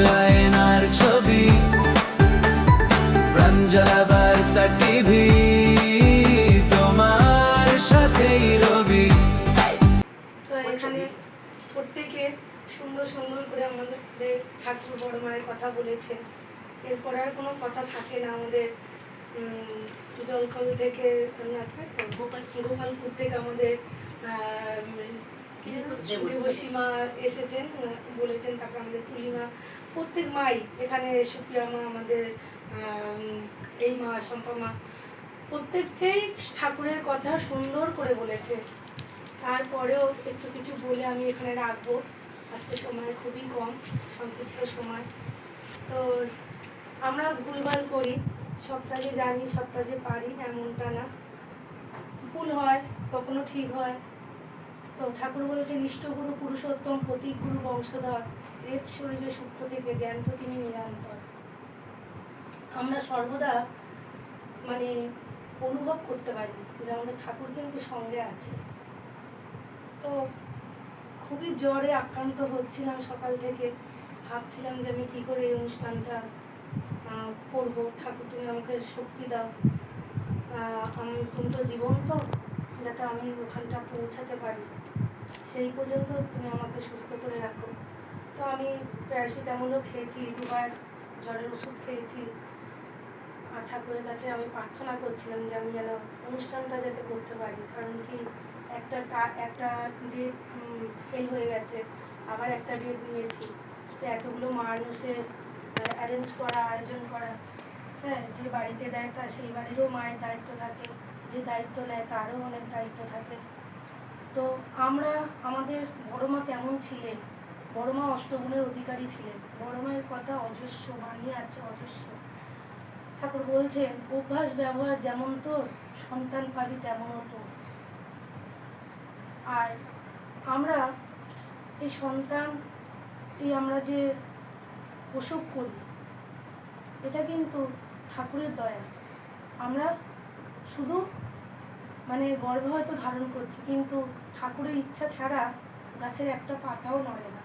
আয়নার ছবি, প্রাঞ্জলা বার্তা টিভি, তোমার সাথেই রবি। তো এখানে প্রত্যেকে সুন্দর সুন্দর করে আমাদের ঠাকুর বড় মায়ের কথা বলেছেন। এরপর আর কোনো কথা থাকে না। আমাদের জলকল থেকে গোপালপুর থেকে আমাদের দেবসীমা এসেছেন, বলেছেন। তারপর আমাদের তুলিমা, প্রত্যেক মাই এখানে, সুপ্রিয়া মা, আমাদের এই মা শম্পা মা, প্রত্যেককেই ঠাকুরের কথা সুন্দর করে বলেছে। তারপরেও একটু কিছু বলে আমি এখানে রাখবো। আজকে সময় খুবই কম, সংক্ষিপ্ত সময়। তো আমরা ভুলভাল করি, সবটা যে জানি, সবটা যে পারি এমনটা না। ভুল হয়, কখনো ঠিক হয়। তো ঠাকুর বলেছে, নিষ্ঠগুরু পুরুষোত্তম, প্রতীক গুরু বংশধর, রেত শরীরে সুপ্ত থেকে জ্যান্ত তিনি নিরন্তর। আমরা সর্বদা মানে অনুভব করতে পারি যে আমাদের ঠাকুর কিন্তু সঙ্গে আছে। তো খুবই জ্বরে আক্রান্ত হচ্ছিলাম সকাল থেকে। ভাবছিলাম যে আমি কী করে এই অনুষ্ঠানটা করবো। ঠাকুর তুমি আমাকে শক্তি দাও, তুমি তো জীবন্ত, যাতে আমি ওখানটা পৌঁছাতে পারি, সেই পর্যন্ত তুমি আমাকে সুস্থ করে রাখো। তো আমি প্যারাসিটামলও খেয়েছি, 2বার জ্বরের ওষুধ খেয়েছি। আর ঠাকুরের কাছে আমি প্রার্থনা করছিলাম যে আমি যেন অনুষ্ঠানটা যাতে করতে পারি। কারণ কি, একটা ডেট ফেল হয়ে গেছে, আবার একটা ডেট নিয়েছি। তো এতগুলো মানুষের অ্যারেঞ্জ করা, আয়োজন করা, হ্যাঁ, যে বাড়িতে দেয় তা সেই বাড়িরও মায়ের দায়িত্ব থাকে, যে দায়িত্ব নেয় তারও অনেক দায়িত্ব থাকে। তো আমরা আমাদের বড় মা কেমন ছিলেন, বড় মা অষ্টগুণের অধিকারী ছিলেন। বড় মায়ের কথা অজস্র, বাণী আছে অজস্র। ঠাকুর বলছেন, অভ্যাস ব্যবহার যেমন তোর, সন্তান পাবি তেমনও তোর। আর আমরা এই সন্তান, এই আমরা যে প্রসব করি, এটা কিন্তু ঠাকুরের দয়া। আমরা শুধু মানে গর্ভে হয়তো ধারণ করছি, কিন্তু ঠাকুরের ইচ্ছা ছাড়া গাছের একটা পাতাও নড়ে না।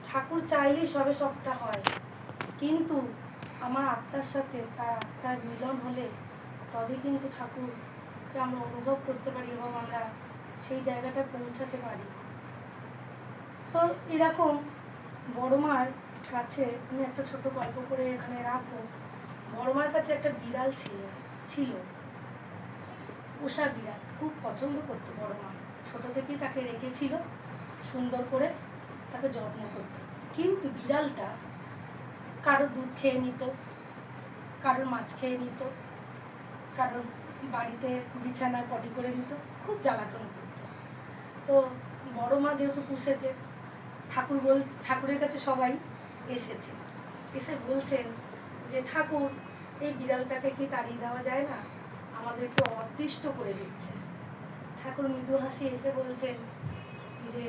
ঠাকুর চাইলেই সবে সবটা হয়। কিন্তু আমার আত্মার সাথে তার আত্মার মিলন হলে তবে কিন্তু ঠাকুরকে আমরা অনুভব করতে পারি এবং আমরা সেই জায়গাটা পৌঁছাতে পারি। তো এরকম বড় মার কাছে আমি একটা ছোট গল্প করে এখানে রাখবো। বড় মার কাছে একটা বিড়াল ছিল, পোষা বিড়াল। খুব পছন্দ করতো বড় মা, ছোট থেকেই তাকে রেখেছিল, সুন্দর করে তাকে যত্ন করতো। কিন্তু বিড়ালটা কারোর দুধ খেয়ে নিত, কারোর মাছ খেয়ে নিত, কারোর বাড়িতে বিছানায় পটি করে নিত, খুব জ্বালাতন করত। তো বড় মা যেহেতু পুষেছে, ঠাকুরের কাছে সবাই এসে বলছেন যে, ঠাকুর, এই বিড়ালটাকে কি তাড়িয়ে দেওয়া যায় না, আমাদেরকে অতিষ্ঠ করে দিচ্ছে। ঠাকুর মৃদু হাসি এসে বলছেন যে,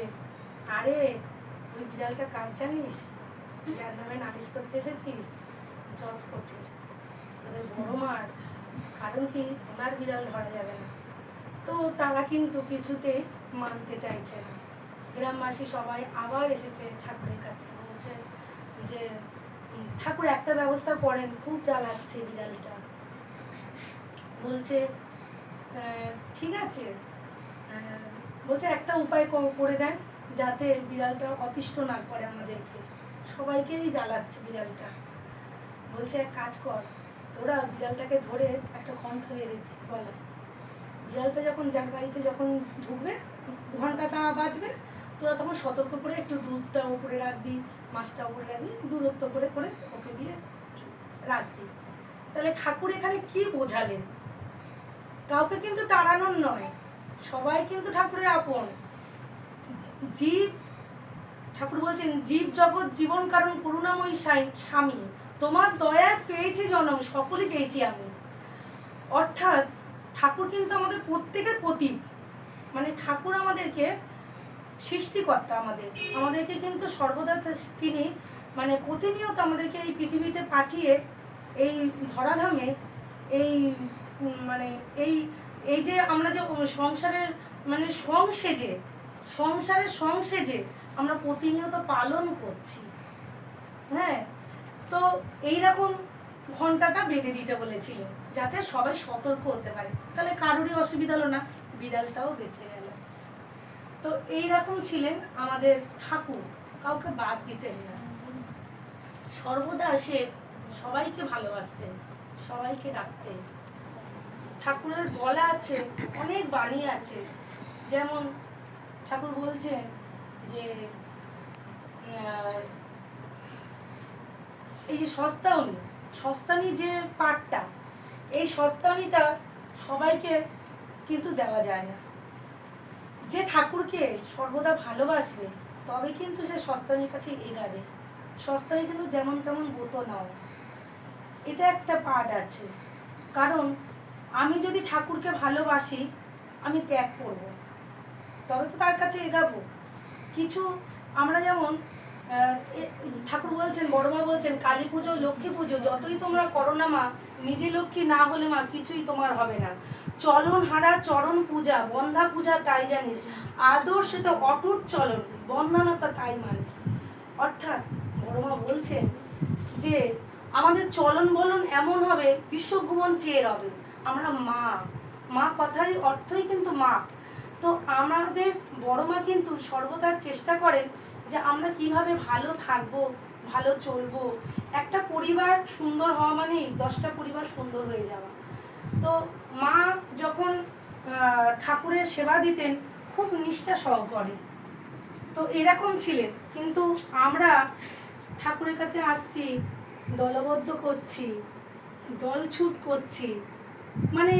আরে ওই বিড়ালটা কার জানিস? যার নামে নালিশ করতে এসেছিস, জজ কোর্টের, তোদের বড় মার। কারণ কি, ওনার বিড়াল ধরা যাবে না। তো তারা কিন্তু কিছুতেই মানতে চাইছে না। গ্রামবাসী সবাই আবার এসেছে ঠাকুরের কাছে, বলছে যে, ঠাকুর একটা ব্যবস্থা করেন, খুব জ্বালাচ্ছে বিড়ালটা। বলছে ঠিক আছে, বলছে একটা উপায় করে দেন, যাতে বিড়ালটা অতিষ্ঠ না করে আমাদেরকে, সবাইকেই জ্বালাচ্ছে বিড়ালটা। বলছে এক কাজ কর, তোরা বিড়ালটাকে ধরে একটা ঘন্টা বেঁধে দে গলায়। বিড়ালটা যখন যার বাড়িতে যখন ঢুকবে, ঘন্টাটা বাজবে, তোরা তখন সতর্ক করে একটু দুধটা উপরে রাখবি, মাছটা উপরে রাখবি, দূরত্ব করে করে ওকে দিয়ে রাখবি। তাহলে ঠাকুর এখানে কি বোঝালেন? কাউকে কিন্তু তাড়ানোর নয়, সবাই কিন্তু ঠাকুরের আপন। জীব, ঠাকুর বলছেন, জীব জগৎ জীবন কারণ করুণাময়ী স্বামী, তোমার দয়ায় পেয়েছি জনম, সকলই পেয়েছি আমি। অর্থাৎ ঠাকুর কিন্তু আমাদের প্রত্যেকের প্রতীক। মানে ঠাকুর আমাদেরকে সৃষ্টিকর্তা, আমাদেরকে কিন্তু সর্বদা তিনি মানে প্রতিনিয়ত আমাদেরকে এই পৃথিবীতে পাঠিয়ে এই ধরাধামে এই মানে এই যে আমরা যে সংসারের মানে সংসেজে আমরা প্রতিনিয়ত পালন করছি। হ্যাঁ, তো এইরকম ঘন্টাটা বেঁধে দিতে বলেছিল যাতে সবাই সতর্ক হতে পারে, তাহলে কারোরই অসুবিধা হলো না, বিড়ালটাও বেঁচে গেল। তো এইরকম ছিলেন আমাদের ঠাকুর, কাউকে বাদ দিতেন না, সর্বদা সে সবাইকে ভালোবাসতেন, সবাইকে রাখতেন। ঠাকুরের বলা আছে, অনেক বাণী আছে, যেমন ঠাকুর বলছেন যে এই যে সস্তানি যে পাঠটা, এই সস্তানিটা সবাইকে কিন্তু দেওয়া যায় না। যে ঠাকুরকে সর্বদা ভালোবাসবে তবে কিন্তু সে সস্তানির কাছে এগাবে। সস্তানি কিন্তু যেমন তেমন ব্রত নয়, এটা একটা পাঠ আছে। কারণ আমি যদি ঠাকুরকে ভালোবাসি, আমি ত্যাগ করব, তবে তো তার কাছে এগাবো। কিছু আমরা যেমন ঠাকুর বলছেন, বড় মা বলছেন, কালী পুজো লক্ষ্মী পুজো যতই তোমরা করো না মা, নিজে লক্ষ্মী না হলে মা কিছুই তোমার হবে না। চলন হারা চরণ পূজা, বন্ধা পূজা তাই জানিস, আদর্শে তো অটুট চলন, বন্ধনতা তাই মানিস। অর্থাৎ বড় মা বলছেন যে আমাদের চলন বলন এমন হবে বিশ্বভুবন চেয়ে রবে। আমরা মা কথারই অর্থই কিন্তু মা। তো আমাদের বড় মা কিন্তু সর্বদা চেষ্টা করেন যে আমরা কিভাবে ভালো থাকবো, ভালো চলবো। একটা পরিবার সুন্দর হওয়া মানেই 10টা পরিবার সুন্দর হয়ে যাওয়া। তো মা যখন ঠাকুরের সেবা দিতেন খুব নিষ্ঠা সহকারে, তো এরকম ছিলেন। কিন্তু আমরা ঠাকুরের কাছে আসছি, দলবদ্ধ করছি, দলছুট করছি, মানে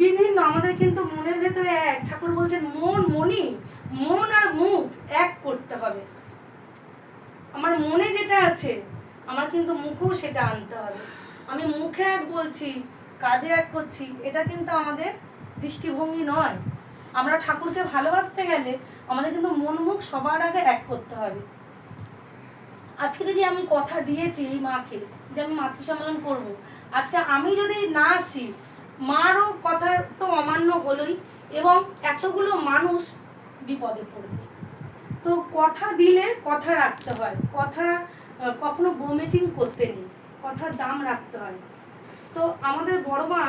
বিভিন্ন, আমাদের কিন্তু মনের ভেতরে এক। ঠাকুর বলছেন মন আর মুখ এক করতে হবে। আমার মনে যেটা আছে আমার কিন্তু মুখেও সেটা আনতে হবে। আমি মুখে এক বলছি, কাজে এক করছি, এটা কিন্তু আমাদের দৃষ্টিভঙ্গি নয়। আমরা ঠাকুরকে ভালোবাসতে গেলে আমাদের কিন্তু মন মুখ সবার আগে এক করতে হবে। আজকে যে আমি কথা দিয়েছি এই মাকে যে আমি মাতৃ সম্মেলন করবো, আজকে আমি যদি না আসি, মারও কথা তো অমান্য হলোই, এবং এতগুলো মানুষ বিপদে পড়বে। তো কথা দিলে কথা রাখতে হয়, কথা কখনো গোমেটিং করতে নেই, কথার দাম রাখতে হয়। তো আমাদের বড় মা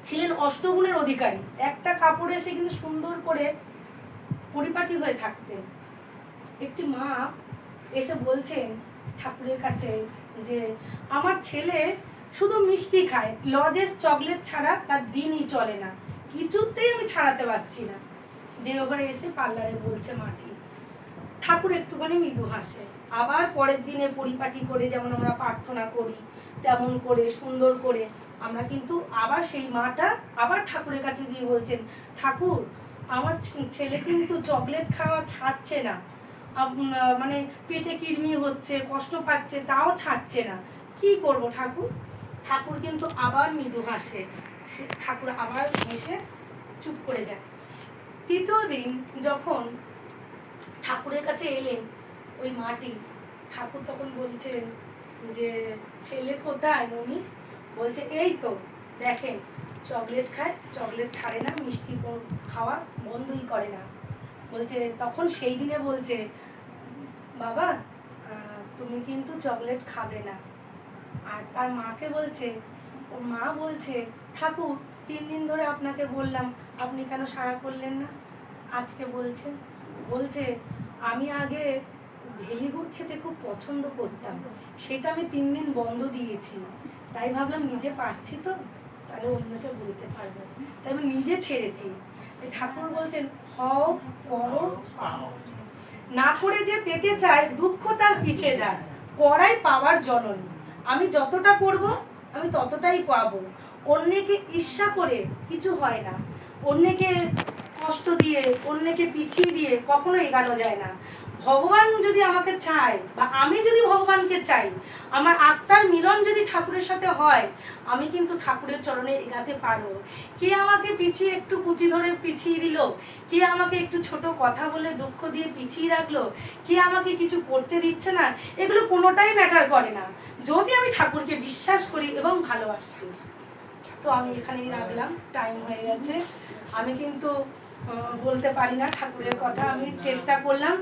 ছিলেন অষ্টগুণের অধিকারী। একটা কাপড়ে সে কিন্তু সুন্দর করে পরিপাটি হয়ে থাকতেন। একটি মা এসে বলছেন ঠাকুরের কাছে যে আমার ছেলে শুধু মিষ্টি খায়, লজেস চকলেট ছাড়া তার দিনই চলে না, কিছুতেই আমি ছাড়াতে পারছি না। দেওঘরে এসে পার্লারে বলছে মাটি। ঠাকুর একটুখানি মৃদু হাসে। আবার পরের দিনে পরিপাটি করে যেমন আমরা প্রার্থনা করি তেমন করে সুন্দর করে আমরা কিন্তু আবার সেই মাটা আবার ঠাকুরের কাছে গিয়ে বলছেন, ঠাকুর আমার ছেলে কিন্তু চকলেট খাওয়া ছাড়ছে না, মানে পেটে কৃমি হচ্ছে, কষ্ট পাচ্ছে, তাও ছাড়ছে না, কি করব ঠাকুর? ঠাকুর কিন্তু আবার মৃদু হাসে। সে ঠাকুর আবার হেসে চুপ করে যায়। তৃতীয় দিন যখন ঠাকুরের কাছে এলেন ওই মাটি, ঠাকুর তখন বলছেন যে ছেলে কোথায় মনি? বলছে এই তো দেখেন চকলেট খায়, চকলেট ছাড়ে না, মিষ্টি খাওয়া বন্ধই করে না। বলছে তখন সেই দিনে বলছে, বাবা তুমি কিন্তু চকলেট খাবে না। আর তার মাকে বলছে, ওর মা বলছে, ঠাকুর 3 দিন ধরে আপনাকে বললাম, আপনি কেন সাড়া করলেন না? আজকে বলছেন। বলছে আমি আগে ভেলিগুড় খেতে খুব পছন্দ করতাম, সেটা আমি 3 দিন বন্ধ দিয়েছি, তাই ভাবলাম নিজে পারছি তো তাহলে অন্যকে বলতে পারবো, তাই আমি নিজে ছেড়েছি। ঠাকুর বলছেন হও করো পাও, না করে যে পেতে চায় দুঃখ তার পিছে দেয়, করাই পাওয়ার জননী। আমি যতটা করব আমি ততটাই পাবো। অন্যকে ঈর্ষা করে কিছু হয় না, অন্যকে কষ্ট দিয়ে, অন্যকে পিছিয়ে দিয়ে কখনো এগানো যায় না। ভগবান যদি আমাকে চায় বা আমি যদি ভগবানকে চাই, আমার আত্মার মিলন যদি ঠাকুরের সাথে হয়, আমি কিন্তু ঠাকুরের চরণে এগাতে পারবো। কে আমাকে পিছিয়ে একটু কুচি ধরে পিছিয়ে দিল, কে আমাকে একটু ছোট কথা বলে দুঃখ দিয়ে পিছিয়ে রাখলো, কে আমাকে কিছু করতে দিচ্ছে না, এগুলো কোনোটাই ম্যাটার করে না যদি আমি ঠাকুরকে বিশ্বাস করি এবং ভালোবাসি। তো আমি এখানেই রাখলাম, টাইম হয়ে গেছে। আমি কিন্তু বলতে পারি না ঠাকুরের কথা, আমি চেষ্টা করলাম।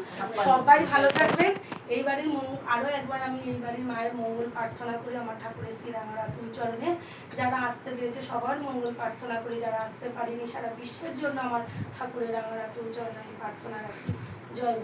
সবাই ভালো থাকবেন। এই বাড়ির আরও একবার আমি এই বাড়ির মায়ের মঙ্গল প্রার্থনা করি আমার ঠাকুরের শ্রীরাঙা রাতুল চরণে। যারা আসতে পেরেছে সবার মঙ্গল প্রার্থনা করি, যারা আসতে পারিনি সারা বিশ্বের জন্য আমার ঠাকুরের রাঙা রাতুল চরণে আমি প্রার্থনা রাখি। জয়।